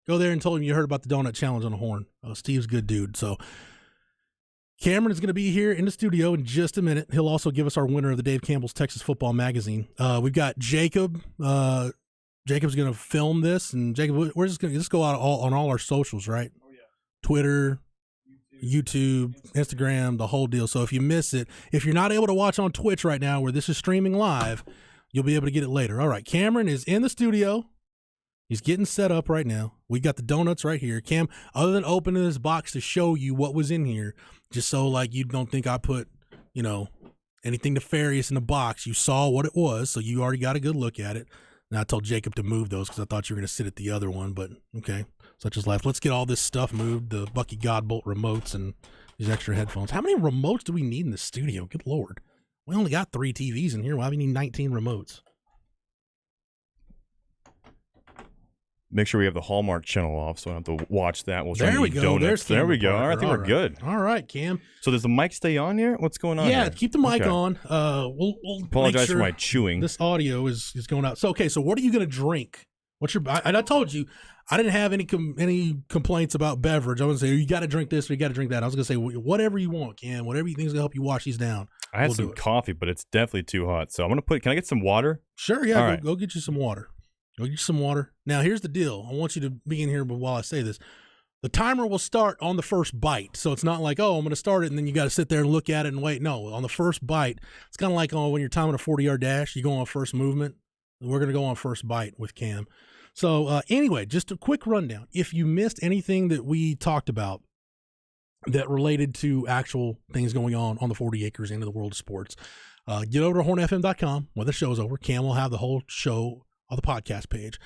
Go there and tell him you heard about the donut challenge on the horn. Steve's a good dude. So Cameron is going to be here in the studio in just a minute. He'll also give us our winner of the Dave Campbell's Texas Football Magazine. We've got Jacob. Jacob's going to film this, and Jacob, we're just going to go out on all our socials, right? Oh, yeah. Twitter, YouTube, Instagram, the whole deal. So if you miss it, if you're not able to watch on Twitch right now where this is streaming live, you'll be able to get it later. All right, Cameron is in the studio. He's getting set up right now. We got the donuts right here. Cam, other than opening this box to show you what was in here, just so like you don't think I put, anything nefarious in the box, you saw what it was, so you already got a good look at it. Now I told Jacob to move those because I thought you were going to sit at the other one, but okay, such is life. Let's get all this stuff moved, the Bucky Godbolt remotes and these extra headphones. How many remotes do we need in the studio? Good Lord. We only got 3 TVs in here. Why do we need 19 remotes? Make sure we have the Hallmark channel off so I don't have to watch that. There we go. There we go. All right, I think we're good. All right, Cam. So does the mic stay on here? What's going on here? Yeah, keep the mic on. We'll apologize for my chewing. This audio is going out. So, so what are you going to drink? And I told you, I didn't have any complaints about beverage. I was going to say, you got to drink this or you got to drink that. I was going to say, whatever you want, Cam. Whatever you think is going to help you wash these down. I had some coffee, but it's definitely too hot. So I'm going to can I get some water? Sure, yeah. Go get you some water. Go get you some water. Now, here's the deal. I want you to be in here while I say this. The timer will start on the first bite. So it's not like, I'm going to start it, and then you got to sit there and look at it and wait. No, on the first bite, it's kind of like when you're timing a 40-yard dash, you go on first movement. We're going to go on first bite with Cam. So anyway, just a quick rundown. If you missed anything that we talked about that related to actual things going on the 40 acres into the world of sports, get over to hornfm.com when the show's over. Cam will have the whole show on the podcast page.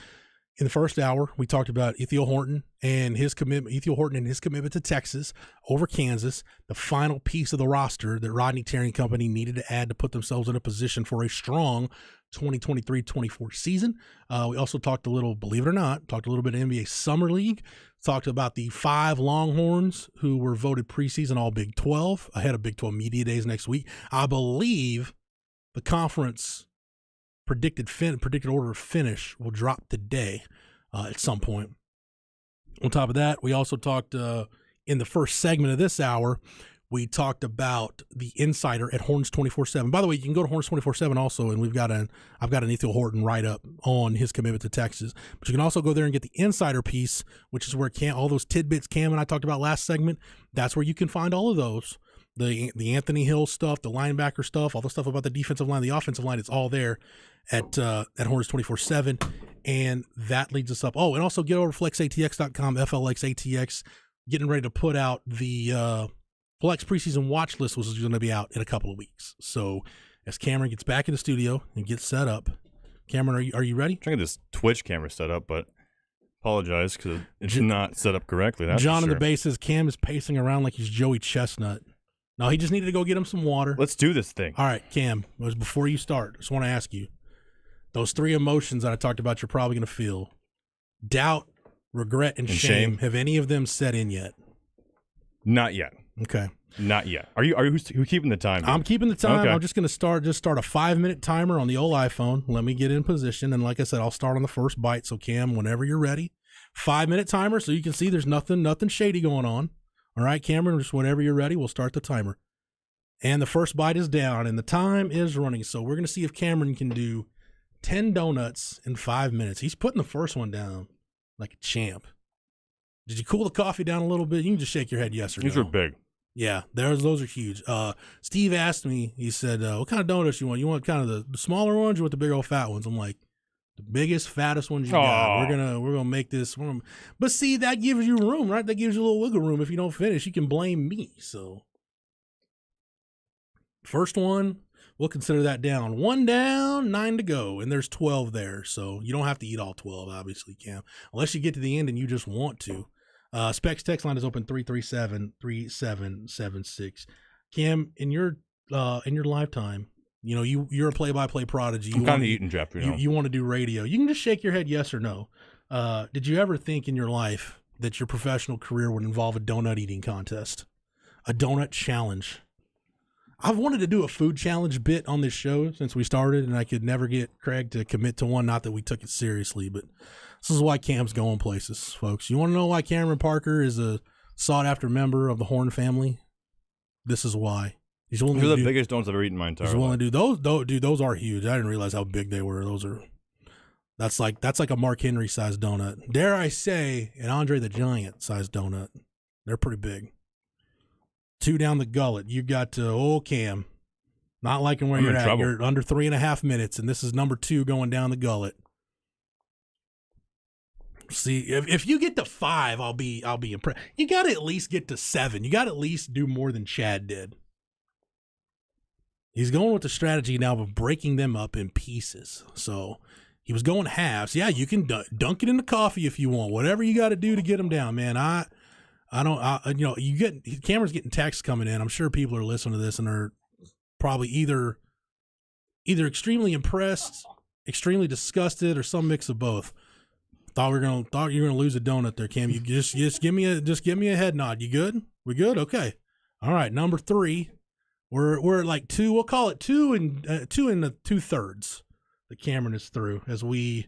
In the first hour, we talked about Ethiel Horton and his commitment to Texas over Kansas, the final piece of the roster that Rodney Terry and company needed to add to put themselves in a position for a strong 2023-24 season. We also talked a little, believe it or not, talked a little bit of NBA Summer League, talked about the 5 Longhorns who were voted preseason All Big 12 ahead of Big 12 Media Days next week. I believe the conference predicted order of finish will drop today at some point. On top of that, we also talked in the first segment of this hour, we talked about the insider at Horns 24/7. By the way, you can go to Horns 24/7 also, and I've got an Ethiel Horton write-up on his commitment to Texas. But you can also go there and get the insider piece, which is where all those tidbits Cam and I talked about last segment, that's where you can find all of those. The Anthony Hill stuff, the linebacker stuff, all the stuff about the defensive line, the offensive line, it's all there at Horns 24/7. And that leads us up. Oh, and also get over to flexatx.com, FLXATX, getting ready to put out the Flex preseason watch list, which is going to be out in a couple of weeks. So as Cameron gets back in the studio and gets set up, Cameron, are you ready? I'm trying to get this Twitch camera set up, but apologize because it's not set up correctly. That's John in the base says Cam is pacing around like he's Joey Chestnut. No, he just needed to go get him some water. Let's do this thing. All right, Cam, before you start, I just want to ask you, those 3 emotions that I talked about you're probably going to feel, doubt, regret, and shame, have any of them set in yet? Not yet. Okay. Not yet. Are you who's keeping the time? I'm keeping the time. Okay. I'm just going to start a 5-minute timer on the old iPhone. Let me get in position. And like I said, I'll start on the first bite. So Cam, whenever you're ready, 5-minute timer. So you can see there's nothing shady going on. All right, Cameron, just whenever you're ready, we'll start the timer. And the first bite is down and the time is running. So we're going to see if Cameron can do 10 donuts in 5 minutes. He's putting the first one down like a champ. Did you cool the coffee down a little bit? You can just shake your head yes or no. These are big. Yeah, those are huge. Steve asked me, he said, what kind of donuts you want? You want kind of the smaller ones or with the big old fat ones? I'm like, the biggest, fattest ones you got. We're gonna make this. But see, that gives you room, right? That gives you a little wiggle room. If you don't finish, you can blame me. So first one, we'll consider that down. 1 down, 9 to go, and there's 12 there. So you don't have to eat all 12, obviously, Cam, unless you get to the end and you just want to. Specs text line is open 337-3776. Cam, in your lifetime, you're a play-by-play prodigy. I'm kind of eating, Jeff. You want to do radio. You can just shake your head yes or no. Did you ever think in your life that your professional career would involve a donut eating contest, a donut challenge? I've wanted to do a food challenge bit on this show since we started, and I could never get Craig to commit to one. Not that we took it seriously, but this is why Cam's going places, folks. You want to know why Cameron Parker is a sought-after member of the Horn family? This is why. He's willing Those to are the do, biggest donuts I've ever eaten in my entire he's willing life. to do those. Dude, those are huge. I didn't realize how big they were. That's like a Mark Henry sized donut. Dare I say, an Andre the Giant sized donut. They're pretty big. 2 down the gullet. You got to Cam. Not liking where I'm you're in at. trouble. You're under 3.5 minutes, and this is number 2 going down the gullet. See, if you get to 5, I'll be impressed. You got to at least get to 7. You got to at least do more than Chad did. He's going with the strategy now of breaking them up in pieces. So he was going halves. Yeah, you can dunk it in the coffee if you want. Whatever you got to do to get them down, man. Cameron's getting texts coming in. I'm sure people are listening to this and are probably either extremely impressed, extremely disgusted, or some mix of both. Thought you were gonna lose a donut there, Cam. You just give me a head nod. You good? We good? Okay. All right. Number 3. We're at like 2. We'll call it 2 and 2/3 that Cameron is through as we.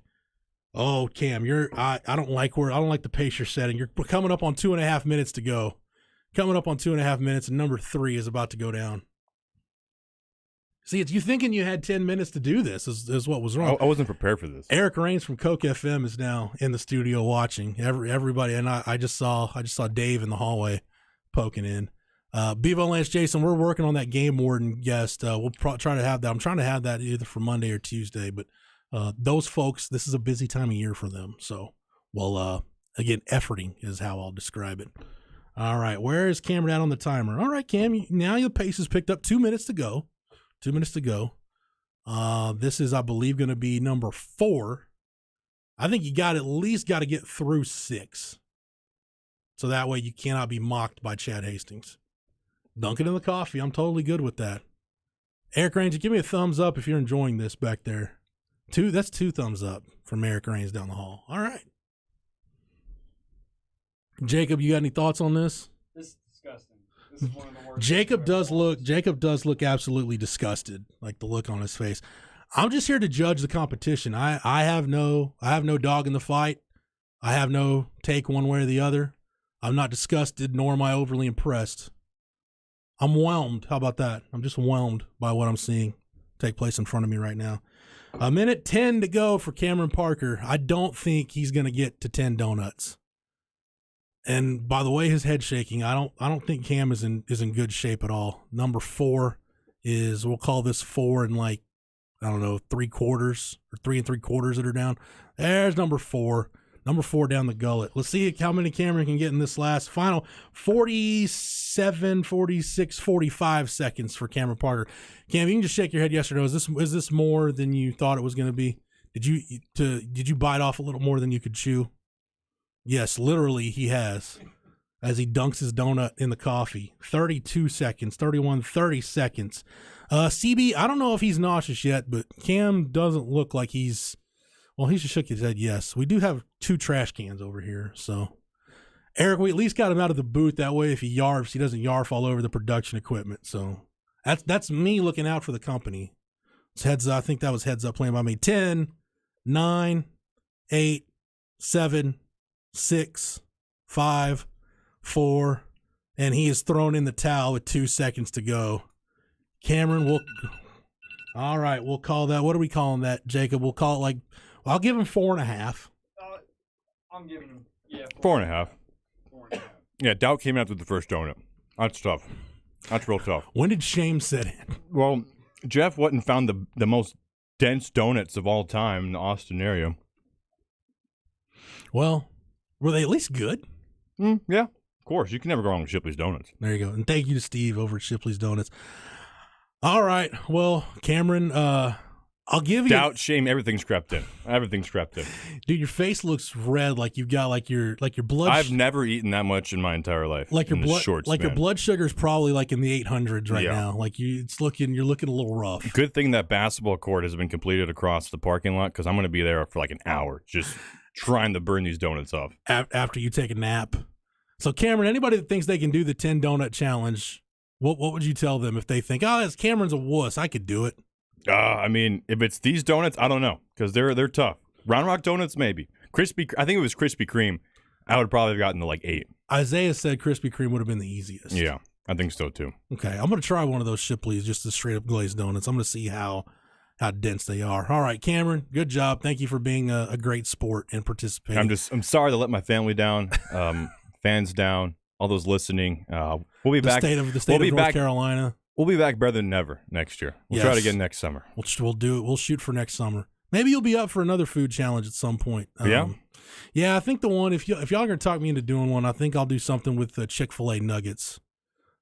Oh, Cam, I don't like the pace you're setting. You're coming up on 2.5 minutes to go. Coming up on 2.5 minutes, and number 3 is about to go down. See, it's you thinking you had 10 minutes to do this is what was wrong. I wasn't prepared for this. Eric Rains from Coke FM is now in the studio watching. Everybody, and I just saw Dave in the hallway poking in. Bevo Lance Jason, we're working on that game warden guest. We'll try to have that. I'm trying to have that either for Monday or Tuesday, but those folks, this is a busy time of year for them. So, again, efforting is how I'll describe it. All right, where is Cameron at on the timer? All right, Cam, now your pace is picked up. 2 minutes to go. 2 minutes to go. This is, I believe, going to be number 4. I think you at least got to get through 6. So that way you cannot be mocked by Chad Hastings. Dunk it in the coffee. I'm totally good with that. Eric Ranger, give me a thumbs up if you're enjoying this back there. 2, that's 2 thumbs up from Eric Rains down the hall. All right. Jacob, you got any thoughts on this? This is disgusting. This is one of the worst. Jacob does look absolutely disgusted, like the look on his face. I'm just here to judge the competition. I have no dog in the fight. I have no take one way or the other. I'm not disgusted, nor am I overly impressed. I'm whelmed. How about that? I'm just whelmed by what I'm seeing take place in front of me right now. 1:10 to go for Cameron Parker. I don't think he's going to get to 10 donuts. And by the way, his head shaking, I don't think Cam is in good shape at all. Number 4 is, we'll call this 4 and 3/4 or 3 3/4 that are down. There's number 4. Number 4 down the gullet. Let's see how many Cameron can get in this last final 47, 46, 45 seconds for Cameron Parker. Cam, you can just shake your head yes or no. Is this more than you thought it was going to be? Did you bite off a little more than you could chew? Yes, literally he has. As he dunks his donut in the coffee. 32 seconds, 31, 30 seconds. CB, I don't know if he's nauseous yet, but Cam doesn't look like he's... Well, he just shook his head, yes. We do have 2 trash cans over here, so. Eric, we at least got him out of the booth. That way, if he yarfs, he doesn't yarf all over the production equipment. So that's me looking out for the company. I think that was heads up playing by me. 10, 9, 8, 7, 6, 5, 4, and he is thrown in the towel with 2 seconds to go. Cameron, all right, we'll call that. What are we calling that, Jacob? We'll call it I'll give him 4.5. I'm giving him 4.5. 4.5. Yeah, doubt came after the first donut. That's tough. That's real tough. When did shame set in? Well, Jeff went and found the most dense donuts of all time in the Austin area. Well, were they at least good? Yeah, of course. You can never go wrong with Shipley's Donuts. There you go. And thank you to Steve over at Shipley's Donuts. All right. Well, Cameron, I'll give you doubt, shame, everything's crept in. Everything's crept in. Dude, your face looks red, like you've got your blood. I've never eaten that much in my entire life. Like your blood, short like span. your blood sugar is probably like in the 800s right now. Like you're looking a little rough. Good thing that basketball court has been completed across the parking lot, because I'm going to be there for like an hour just trying to burn these donuts off after you take a nap. So Cameron, anybody that thinks they can do the 10 donut challenge, What would you tell them if they think, oh, it's Cameron's a wuss? I could do it. I mean, if it's these donuts, I don't know, because they're tough. Round Rock donuts, maybe. I think it was Krispy Kreme. I would probably have gotten to like 8. Isaiah said Krispy Kreme would have been the easiest. Yeah, I think so too. Okay, I'm going to try one of those Shipley's, just the straight up glazed donuts. I'm going to see how dense they are. All right, Cameron, good job. Thank you for being a great sport and participating. I'm sorry to let my family down, fans down, all those listening. We'll be back. The state of North Carolina. We'll be back better than ever next year. We'll try it again next summer. We'll do it. We'll shoot for next summer. Maybe you'll be up for another food challenge at some point. Yeah, I think the one, if y'all are going to talk me into doing one, I think I'll do something with the Chick-fil-A nuggets.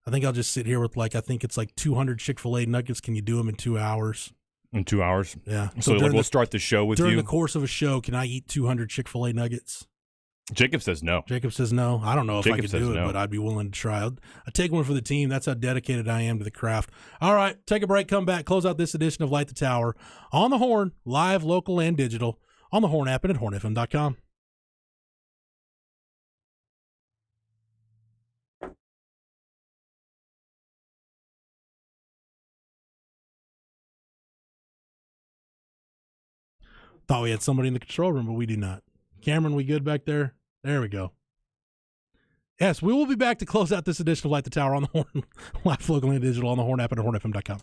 I think I'll just sit here with I think it's like 200 Chick-fil-A nuggets. Can you do them in 2 hours? In 2 hours? Yeah. So we'll start the show with you? During the course of a show, can I eat 200 Chick-fil-A nuggets? Jacob says no. Jacob says no. I don't know if I could do it, but I'd be willing to try. I'd take one for the team. That's how dedicated I am to the craft. All right, take a break, come back, close out this edition of Light the Tower on the Horn, live, local, and digital, on the Horn app and at hornfm.com. Thought we had somebody in the control room, but we do not. Cameron, we good back there? There we go. Yes, we will be back to close out this edition of Light the Tower on the Horn, live, local, and digital, on the Horn app and at hornfm.com.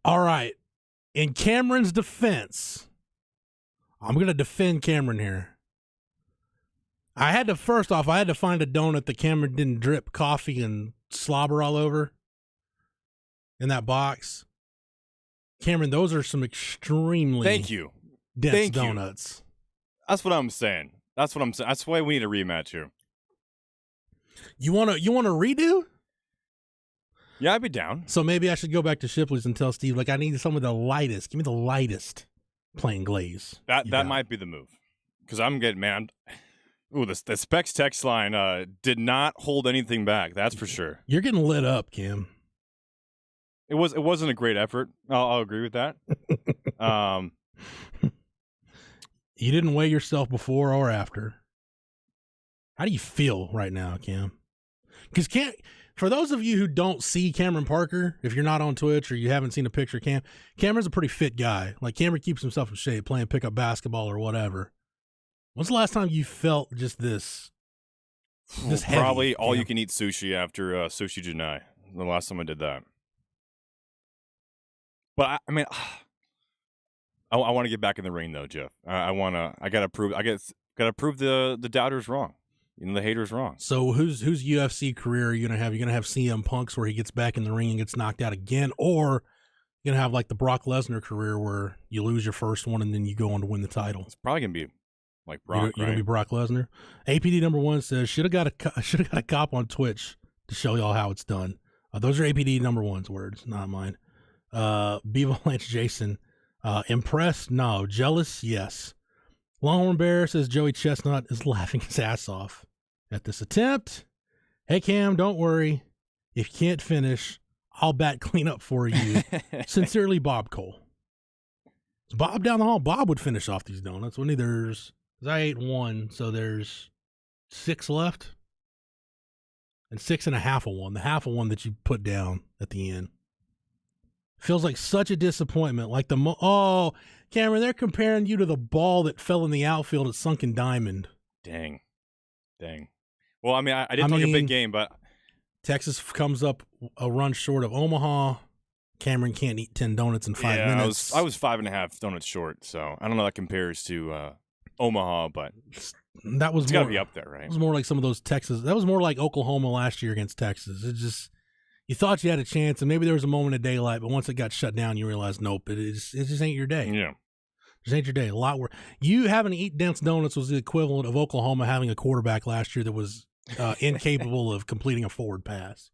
All right. In Cameron's defense, I'm going to defend Cameron here. I had to find a donut that Cameron didn't drip coffee and slobber all over in that box. Cameron, those are some extremely dense donuts. That's what I'm saying. That's why we need a rematch here. You want to redo? Yeah, I'd be down. So maybe I should go back to Shipley's and tell Steve, I need some of the lightest. Give me the lightest plain glaze. That might be the move. Because I'm getting, man. Ooh, the Specs text line did not hold anything back. That's for sure. You're getting lit up, Cam. It wasn't a great effort. I'll agree with that. You didn't weigh yourself before or after. How do you feel right now, Cam? Because for those of you who don't see Cameron Parker, if you're not on Twitch or you haven't seen a picture of Cameron's a pretty fit guy. Like, Cameron keeps himself in shape, playing pickup basketball or whatever. When's the last time you felt just this heavy, probably all Cam? you can eat sushi after Sushi Janai. The last time I did that. But I mean, I want to get back in the ring though, Jeff. I gotta prove the doubters wrong. The haters wrong. So whose UFC career are you gonna have? You're gonna have CM Punk's where he gets back in the ring and gets knocked out again, or you're gonna have like the Brock Lesnar career where you lose your first one and then you go on to win the title. It's probably gonna be like Brock. You're gonna be Brock Lesnar. APD number 1 says should have got a cop on Twitch to show y'all how it's done. Those are APD number 1's words, not mine. Beaver Lance Jason, impressed? No. Jealous? Yes. Longhorn Bear says Joey Chestnut is laughing his ass off at this attempt. Hey, Cam, don't worry. If you can't finish, I'll bat cleanup for you. Sincerely, Bob Cole. Is Bob down the hall? Bob would finish off these donuts, wouldn't he? Because I ate 1, so there's 6 left. And 6.5 of one. The half of one that you put down at the end. Feels like such a disappointment. Like Cameron, they're comparing you to the ball that fell in the outfield at Sunken Diamond. Dang. Well, I mean, I didn't talk a big game, but Texas comes up a run short of Omaha. Cameron can't eat 10 donuts in 5 minutes. I was 5.5 donuts short, so I don't know how that compares to Omaha, but it's got to be up there, right? It was more like some of those Texas. That was more like Oklahoma last year against Texas. It just, you thought you had a chance, and maybe there was a moment of daylight, but once it got shut down, you realized, nope, it just ain't your day. Yeah. It just ain't your day. A lot worse. You having to eat dense donuts was the equivalent of Oklahoma having a quarterback last year that was incapable of completing a forward pass.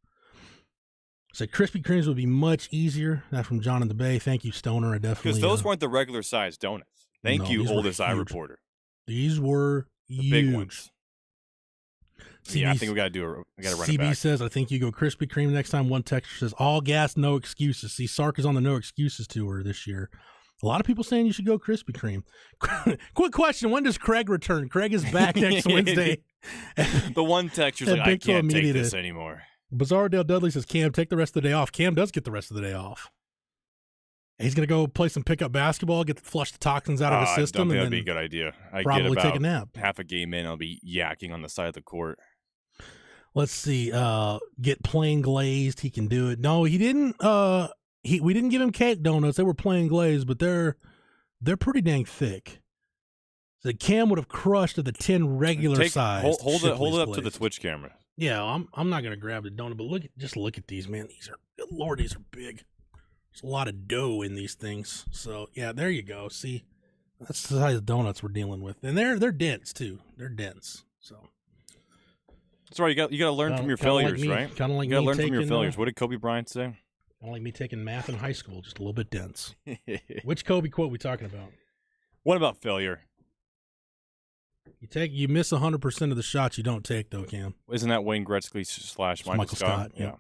So Krispy Kremes would be much easier. That's from John in the Bay. Thank you, Stoner. I definitely because those weren't the regular size donuts. Thank you, oldest eye reporter. These were the huge. big ones. CB, Yeah, I think we got to run it CB back. says, I think you go Krispy Kreme next time. One texter says, all gas, no excuses. See, Sark is on the no excuses tour this year. A lot of people saying you should go Krispy Kreme. Quick question. When does Craig return? Craig is back next Wednesday. The one texture's like, I can't take this anymore. Bizarre Dale Dudley says, Cam, take the rest of the day off. Cam does get the rest of the day off. He's going to go play some pickup basketball, flush the toxins out of his system. That'd be a good idea. Probably take a nap. Half a game in, I'll be yakking on the side of the court. Let's see. Get plain glazed. He can do it. No, he didn't. We didn't give him cake donuts. They were plain glazed, but they're pretty dang thick. So Cam would have crushed at the 10 regular size. Hold it up to the Twitch camera. Yeah, I'm not gonna grab the donut, but look at these, man. These are, good Lord, these are big. There's a lot of dough in these things. So yeah, there you go. See, that's the size of donuts we're dealing with, and they're dense too. They're dense. So that's right. You got to learn from your failures, right? Kind of like you got to learn taking, from your failures. What did Kobe Bryant say? Kind of like me taking math in high school, just a little bit dense. Which Kobe quote we talking about? What about failure? You miss 100% of the shots you don't take, though, Cam. Isn't that Wayne Gretzky / Michael Scott? Yeah.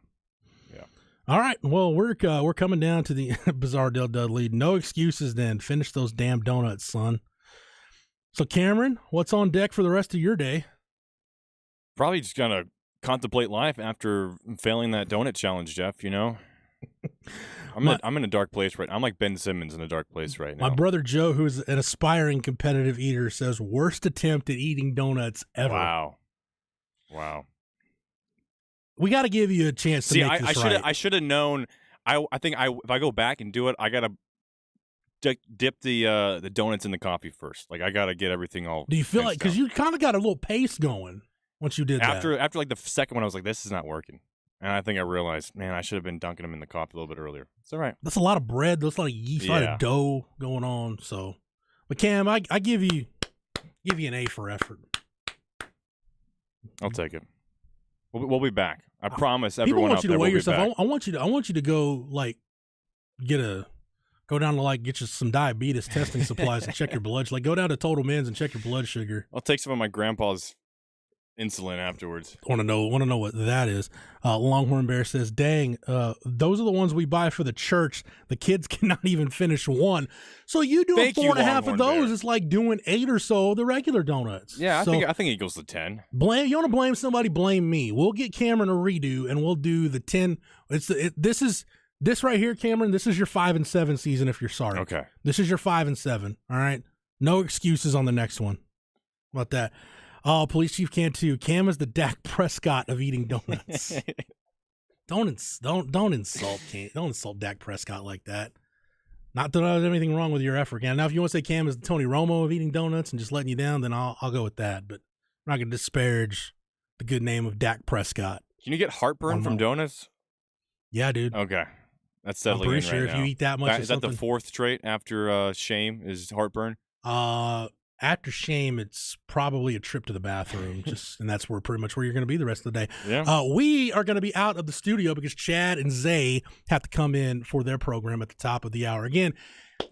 All right. Well, we're coming down to the Bizarre Dale Dudley. No excuses then. Finish those damn donuts, son. So, Cameron, what's on deck for the rest of your day? Probably just gonna contemplate life after failing that donut challenge, Jeff. You know, I'm in a dark place right now. I'm like Ben Simmons in a dark place right now. My brother Joe, who's an aspiring competitive eater, says worst attempt at eating donuts ever. Wow. We got to give you a chance to make this right. I should have known. I think if I go back and do it, I gotta dip the donuts in the coffee first. Like I gotta get everything all. Do you feel like, because you kind of got a little pace going once you did after that? like the second one, I was like, this is not working, and I think I realized, man, I should have been dunking them in the coffee a little bit earlier. It's all right. That's a lot of bread. That's a lot of yeast, a lot of dough going on. So, but Cam, I give you an A for effort. I'll take it. We'll be back. I promise everyone want out you there to weigh we'll yourself. be back. I want you to go like go down to like get you some diabetes testing supplies and check your blood. Like go down to Total Men's and check your blood sugar. I'll take some of my grandpa's insulin afterwards. Want to know what that is. Longhorn Bear says, dang, those are the ones we buy for the church. The kids cannot even finish one. So you doing Thank you, 4.5 of Longhorn those, Bear. it's like doing 8 or so of the regular donuts. Yeah, So I think it goes to 10. blame, you want to blame somebody, blame me. We'll get Cameron a redo and we'll do the 10. This right here, Cameron, this is your 5 and 7 season if you're sorry. Okay. This is your 5 and 7. All right. No excuses on the next one. How about that? Oh, Police Chief can too. Cam is the Dak Prescott of eating donuts. Don't insult Cam. Don't insult Dak Prescott like that. Not that there's anything wrong with your effort, Cam. Now, if you want to say Cam is the Tony Romo of eating donuts and just letting you down, then I'll go with that. But I'm not going to disparage the good name of Dak Prescott. Can you get heartburn from donuts? Yeah, dude. Okay. That's I'm settling pretty in sure right if now. you eat that much, Is that the 4th trait after shame is heartburn? After shame, it's probably a trip to the bathroom, and that's pretty much where you're going to be the rest of the day. Yeah. We are going to be out of the studio because Chad and Zay have to come in for their program at the top of the hour. Again,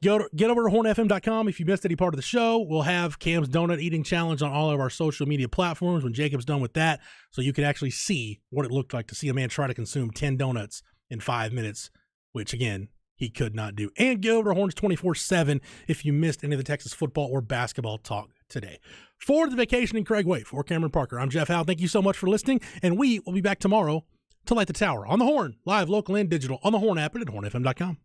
get over to hornfm.com. If you missed any part of the show, we'll have Cam's Donut Eating Challenge on all of our social media platforms when Jacob's done with that, so you can actually see what it looked like to see a man try to consume 10 donuts in 5 minutes, which, again, he could not do. And get over to Horns 24/7 if you missed any of the Texas football or basketball talk today. For the Vacationing Craig Way, for Cameron Parker, I'm Jeff Howe. Thank you so much for listening, and we will be back tomorrow to light the tower on the Horn, live, local, and digital on the Horn app and at hornfm.com.